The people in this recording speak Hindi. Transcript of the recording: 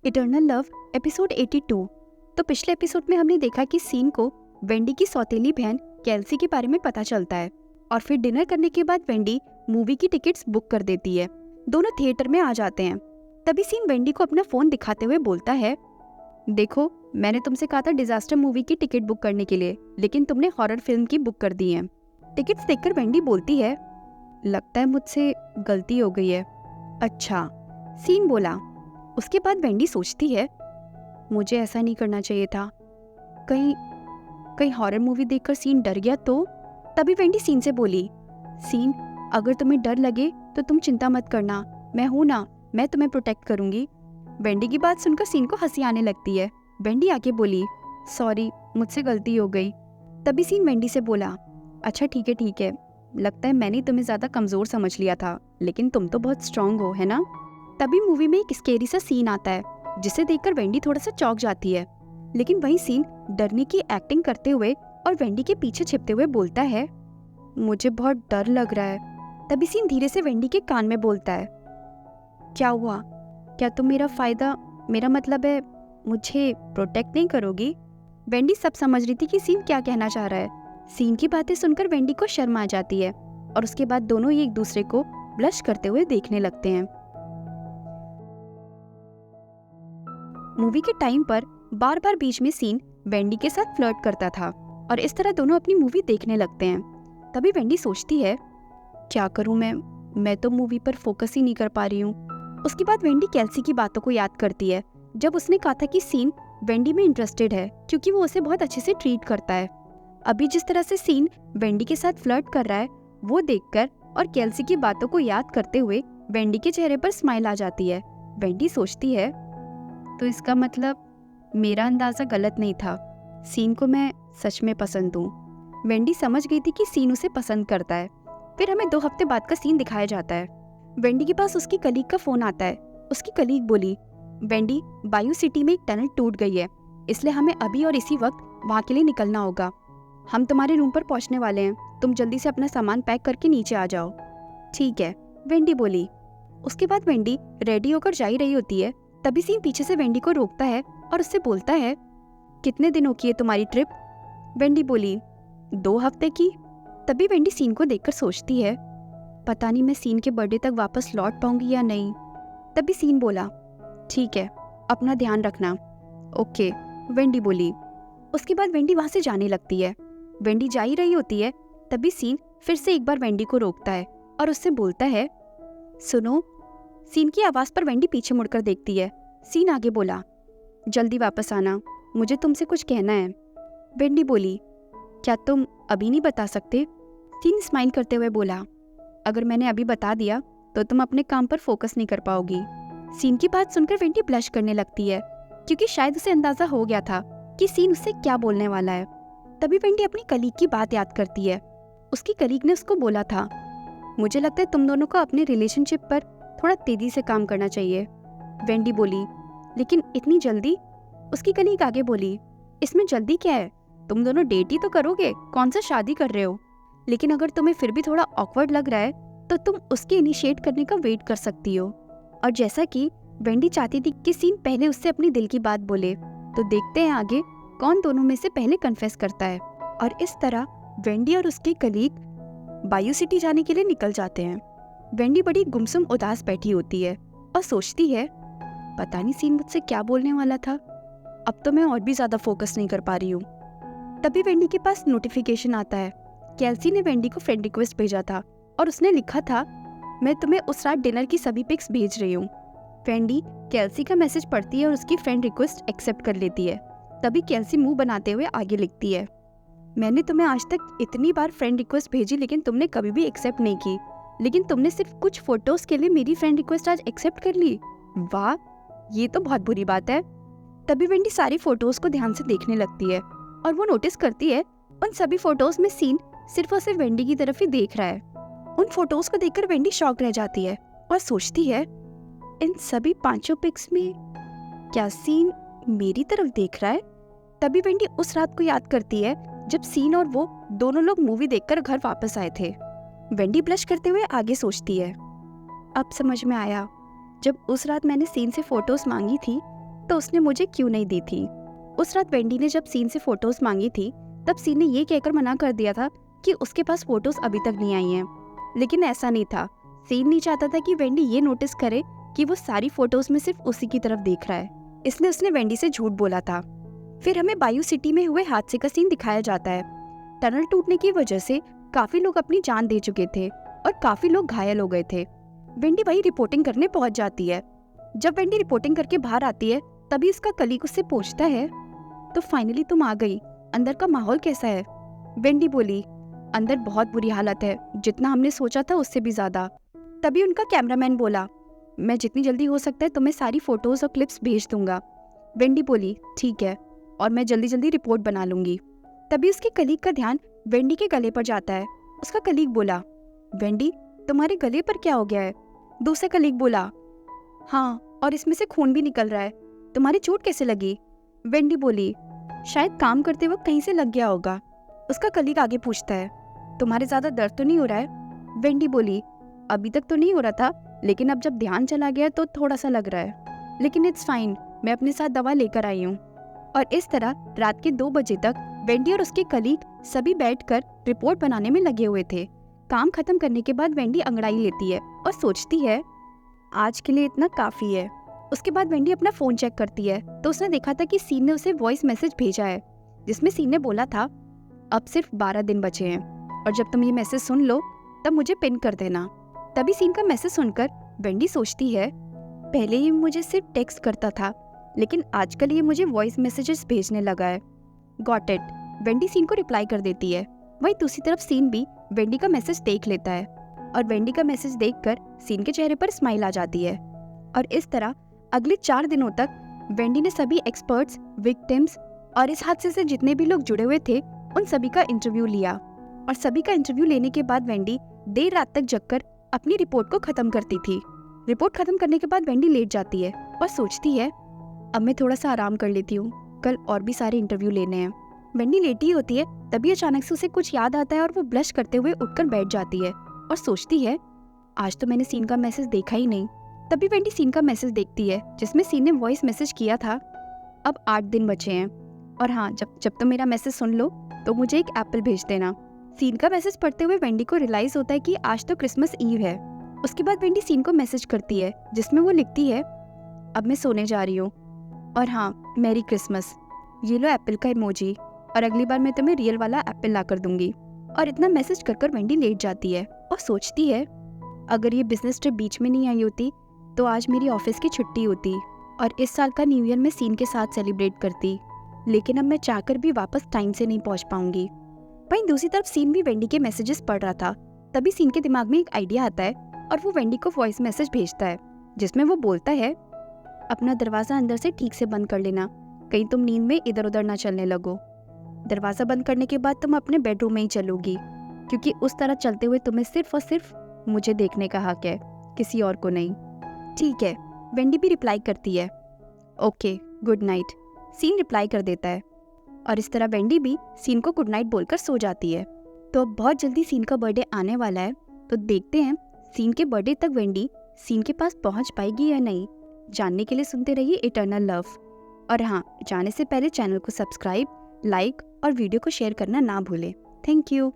Eternal love episode 82। तो पिछले एपिसोड में हमने देखा कि सीन को वेंडी की सौतेली बहन केल्सी के बारे में पता चलता है और फिर डिनर करने के बाद वेंडी मूवी की टिकट्स बुक कर देती है। दोनों थिएटर में आ जाते हैं। तभी सीन वेंडी को अपना फोन दिखाते हुए बोलता है, देखो मैंने तुमसे कहा था डिजास्टर मूवी की टिकट बुक करने के लिए, लेकिन तुमने हॉरर फिल्म की बुक कर दी है। टिकट्स देखकर वेंडी बोलती है, लगता है मुझसे गलती हो गई है। अच्छा, सीन बोला। उसके बाद वेंडी सोचती है, मुझे ऐसा नहीं करना चाहिए था। कहीं हॉरर मूवी देखकर सीन डर गया तो? तभी वेंडी सीन से बोली, सीन अगर तुम्हें डर लगे तो तुम चिंता मत करना, मैं हूं ना, मैं तुम्हें प्रोटेक्ट करूंगी। वेंडी की बात सुनकर सीन को हंसी आने लगती है। वेंडी आके बोली, सॉरी मुझसे गलती हो गई। तभी सीन वेंडी से बोला, अच्छा ठीक है, लगता है मैंने तुम्हें ज्यादा कमजोर समझ लिया था, लेकिन तुम तो बहुत स्ट्रांग हो, है ना? तभी मूवी में एक स्केरी सा सीन आता है जिसे देखकर वेंडी थोड़ा सा चौंक जाती है, लेकिन वही सीन डरने की एक्टिंग करते हुए और वेंडी के पीछे छिपते हुए बोलता है, मुझे बहुत डर लग रहा है। तभी सीन धीरे से वेंडी के कान में बोलता है, क्या हुआ? क्या तुम मेरा मतलब है मुझे प्रोटेक्ट नहीं करोगी? वेंडी सब समझ रही थी कि सीन क्या कहना चाह रहा है। सीन की बातें सुनकर वेंडी को शर्म आ जाती है और उसके बाद दोनों ही एक दूसरे को ब्लश करते हुए देखने लगते हैं। मूवी के टाइम पर बार बार बीच में सीन वेंडी के साथ फ्लर्ट करता था और इस तरह दोनों अपनी मूवी देखने लगते हैं। तभी वेंडी सोचती है, क्या करूं मैं तो मूवी पर फोकस ही नहीं कर पा रही हूँ। उसके बाद वेंडी केल्सी की बातों को याद करती है, जब उसने कहा था कि सीन वेंडी में इंटरेस्टेड है क्योंकि वो उसे बहुत अच्छे से ट्रीट करता है। अभी जिस तरह से सीन वेंडी के साथ फ्लर्ट कर रहा है वो देखकर और केल्सी की बातों को याद करते हुए वेंडी के चेहरे पर स्माइल आ जाती है। वेंडी सोचती है, तो इसका मतलब मेरा अंदाजा गलत नहीं था, सीन को मैं सच में पसंद हूँ। वेंडी समझ गई थी कि सीन उसे पसंद करता है। फिर हमें 2 हफ्ते बाद का सीन दिखाया जाता है। वेंडी के पास उसकी कलीग का फोन आता है। उसकी कलीग बोली, वेंडी बायू सिटी में एक टनल टूट गई है, इसलिए हमें अभी और इसी वक्त वहाँ के लिए निकलना होगा। हम तुम्हारे रूम पर पहुँचने वाले हैं, तुम जल्दी से अपना सामान पैक करके नीचे आ जाओ। ठीक है, वेंडी बोली। उसके बाद वेंडी रेडी होकर जा ही रही होती है, तभी सीन पीछे से वेंडी को रोकता है और उससे बोलता है, कितने दिनों की है तुम्हारी ट्रिप? वेंडी बोली, 2 हफ्ते की। तभी वेंडी सीन को देखकर सोचती है, पता नहीं मैं सीन के बर्थडे तक वापस लौट पाऊंगी या नहीं। तभी सीन बोला, ठीक है, अपना ध्यान रखना। ओके, वेंडी बोली। उसके बाद वेंडी वहां से जाने लगती है। वेंडी जा ही रही होती है, तभी सीन फिर से एक बार वेंडी को रोकता है और उससे बोलता है, सुनो। सीन की आवाज पर वेंडी पीछे मुड़कर देखती है। सीन आगे बोला, जल्दी वापस आना, मुझे तुमसे कुछ कहना है। वेंडी बोली, क्या तुम अभी नहीं बता सकते? सीन स्माइल करते हुए बोला, अगर मैंने अभी बता दिया तो तुम अपने काम पर फोकस नहीं कर पाओगी। सीन की बात सुनकर वेंडी ब्लश करने लगती है क्योंकि शायद उसे अंदाजा हो गया था कि सीन उससे क्या बोलने वाला है। तभी वेंडी अपनी कलीग की बात याद करती है। उसकी कलीग ने उसको बोला था, मुझे लगता है तुम दोनों को अपने रिलेशनशिप पर थोड़ा तेजी से काम करना चाहिए। वेंडी बोली, लेकिन इतनी जल्दी? उसकी कलीग आगे बोली, इसमें जल्दी क्या है, तुम दोनों डेट ही तो करोगे, कौन सा शादी कर रहे हो? लेकिन अगर तुम्हें फिर भी थोड़ा ऑकवर्ड लग रहा है तो तुम उसके इनिशिएट करने का वेट कर सकती हो। और जैसा कि वेंडी चाहती थी कि सीन पहले उससे अपनी दिल की बात बोले, तो देखते हैं आगे कौन दोनों में से पहले कन्फेस करता है। और इस तरह वेंडी और उसकी कलीग बायू सिटी जाने के लिए निकल जाते हैं। वेंडी बड़ी गुमसुम उदास बैठी होती है और सोचती है, पता नहीं सीन मुझसे क्या बोलने वाला था, अब तो मैं और भी ज्यादा फोकस नहीं कर पा रही हूँ। तभी वेंडी के पास नोटिफिकेशन आता है। केल्सी ने वेंडी को फ्रेंड रिक्वेस्ट भेजा था और उसने लिखा था, मैं तुम्हें उस रात डिनर की सभी पिक्स भेज रही हूँ। वेंडी केल्सी का मैसेज पढ़ती है और उसकी फ्रेंड रिक्वेस्ट एक्सेप्ट कर लेती है। तभी केल्सी मुंह बनाते हुए आगे लिखती है, मैंने तुम्हें आज तक इतनी बार फ्रेंड रिक्वेस्ट भेजी लेकिन तुमने कभी भी एक्सेप्ट नहीं की, लेकिन तुमने सिर्फ कुछ फोटोज के लिए मेरी फ्रेंड रिक्वेस्ट आज एक्सेप्ट कर ली। वाह, ये तो बहुत बुरी बात है। तभी वेंडी सारी फोटोज को ध्यान से देखने लगती है और वो नोटिस करती है उन सभी फोटोज में सीन सिर्फ और सिर्फ वेंडी की तरफ ही देख रहा है। उन फोटोज को देखकर वेंडी शॉक रह जाती है और सोचती है, इन सभी 5 पिक्स में क्या सीन मेरी तरफ देख रहा है? तभी वेंडी उस रात को याद करती है जब सीन और वो दोनों लोग मूवी देखकर घर वापस आए थे। वेंडी ब्लश करते हुए आगे सोचती है, अब समझ में आया, जब उस रात मैंने सीन से फोटोज मांगी थी तो उसने मुझे क्यों नहीं दी थी। उस रात वेंडी ने जब सीन से फोटोज मांगी थी तब सीन ने ये कहकर मना कर दिया था कि उसके पास फोटोज अभी तक नहीं आई हैं। लेकिन ऐसा नहीं था। सीन नहीं चाहता था कि वेंडी ये नोटिस करे कि वो सारी फोटोज में सिर्फ उसी की तरफ देख रहा है, इसलिए उसने वेंडी से झूठ बोला था। फिर हमें बायू सिटी में हुए हादसे का सीन दिखाया जाता है। टनल टूटने की वजह से काफी लोग अपनी जान दे चुके थे और काफी लोग घायल हो गए थे। वेंडी वही रिपोर्टिंग करने पहुंच जाती है। जब वेंडी रिपोर्टिंग करके बाहर आती है तभी उसका कलीग उससे पूछता है, तो फाइनली तुम आ गई, अंदर का माहौल कैसा है? वेंडी बोली, अंदर बहुत बुरी हालत है, जितना हमने सोचा था उससे भी ज्यादा। तभी उनका कैमरामैन बोला, मैं जितनी जल्दी हो सकता है तुम्हें सारी फोटोज और क्लिप्स भेज दूंगा। वेंडी बोली, ठीक है, और मैं जल्दी जल्दी रिपोर्ट बना लूंगी। तभी उसके कलीग का ध्यान वेंडी के गले पर जाता है। उसका कलीग बोला, वेंडी तुम्हारे गले पर क्या हो गया है? दूसरा कलीग बोला, हाँ, और इसमें से खून भी निकल रहा है, तुम्हारी चोट कैसे लगी? वेंडी बोली, शायद काम करते वक्त कहीं से लग गया होगा। उसका कलीग आगे पूछता है, तुम्हारे ज्यादा दर्द तो नहीं हो रहा है? वेंडी बोली, अभी तक तो नहीं हो रहा था, लेकिन अब जब ध्यान चला गया तो थोड़ा सा लग रहा है, लेकिन इट्स फाइन, मैं अपने साथ दवा लेकर आई हूँ। और इस तरह रात के 2 बजे तक वेंडी और उसके कलीग सभी बैठकर रिपोर्ट बनाने में लगे हुए थे। काम खत्म करने के बाद वेंडी अंगड़ाई लेती है और सोचती है, आज के लिए इतना काफी है। उसके बाद वेंडी अपना फोन चेक करती है तो उसने देखा था कि सीन ने उसे वॉइस मैसेज भेजा है, जिसमें सीन ने बोला था, अब सिर्फ 12 दिन बचे हैं और जब तुम ये मैसेज सुन लो तब मुझे पिन कर देना। तभी सीन का मैसेज सुनकर वेंडी सोचती है, पहले ये मुझे सिर्फ टेक्स्ट करता था, लेकिन आजकल ये मुझे वॉइस मैसेजेस भेजने लगा है। Got it. वेंडी सीन को रिप्लाई कर देती है। वहीं दूसरी तरफ सीन भी वेंडी का मैसेज देख लेता है और वेंडी का मैसेज देखकर सीन के चेहरे पर स्माइल आ जाती है। और इस तरह अगले 4 दिनों तक वेंडी ने सभी एक्सपर्ट्स, विक्टिम्स और इस हादसे से जितने भी लोग जुड़े हुए थे उन सभी का इंटरव्यू लिया। और सभी का इंटरव्यू लेने के बाद वेंडी देर रात तक जगकर अपनी रिपोर्ट को खत्म करती थी। रिपोर्ट खत्म करने के बाद वेंडी लेट जाती है और सोचती है, अब मैं थोड़ा सा आराम कर लेती हूँ, कल और भी सारे इंटरव्यू लेने हैं। वेंडी लेटी होती है तभी अचानक से उसे कुछ याद आता है और वो ब्लश करते हुए उठकर बैठ जाती है और सोचती है, आज तो मैंने सीन का मैसेज देखा ही नहीं। तभी वेंडी सीन का मैसेज देखती है जिसमें सीन ने वॉइस मैसेज किया था, अब 8 दिन बचे हैं और हाँ, जब तुम मेरा मैसेज सुन लो तो मुझे एक एप्पल भेज देना। सीन का मैसेज पढ़ते हुए वेंडी को रियलाइज होता है कि आज तो क्रिसमस ईव है। उसके बाद वेंडी सीन को मैसेज करती है जिसमें वो लिखती है, अब मैं सोने जा रही हूँ और हाँ, मैरी क्रिसमस, ये लो एप्पल का इमोजी, और अगली बार मैं तुम्हें रियल वाला एप्पल ला कर दूंगी। और इतना मैसेज कर वेंडी लेट जाती है और सोचती है, अगर ये बिजनेस ट्रिप बीच में नहीं आई होती तो आज मेरी ऑफिस की छुट्टी होती और इस साल का न्यू ईयर मैं सीन के साथ सेलिब्रेट करती, लेकिन अब मैं चाहकर भी वापस टाइम से नहीं पहुंच पाऊंगी। वहीं दूसरी तरफ सीन भी वेंडी के मैसेजेस पढ़ रहा था। तभी सीन के दिमाग में एक आइडिया आता है और वो वेंडी को वॉइस मैसेज भेजता है जिसमें वो बोलता है, अपना दरवाजा अंदर से ठीक से बंद कर लेना, कहीं तुम नींद में इधर उधर ना चलने लगो। दरवाजा बंद करने के बाद तुम अपने बेडरूम में ही चलोगी, क्योंकि उस तरह चलते हुए तुम्हें सिर्फ और सिर्फ मुझे देखने का हक है, किसी और को नहीं। ठीक है, वेंडी भी रिप्लाई करती है, okay good night. Seen reply कर देता है और इस तरह वेंडी भी सीन को गुड नाइट बोलकर सो जाती है। तो अब बहुत जल्दी सीन का बर्थडे आने वाला है, तो देखते हैं सीन के बर्थडे तक वेंडी सीन के पास पहुंच पाएगी या नहीं। जानने के लिए सुनते रहिए इटर्नल लव। और हाँ, जाने से पहले चैनल को सब्सक्राइब, लाइक और वीडियो को शेयर करना ना भूलें। Thank you.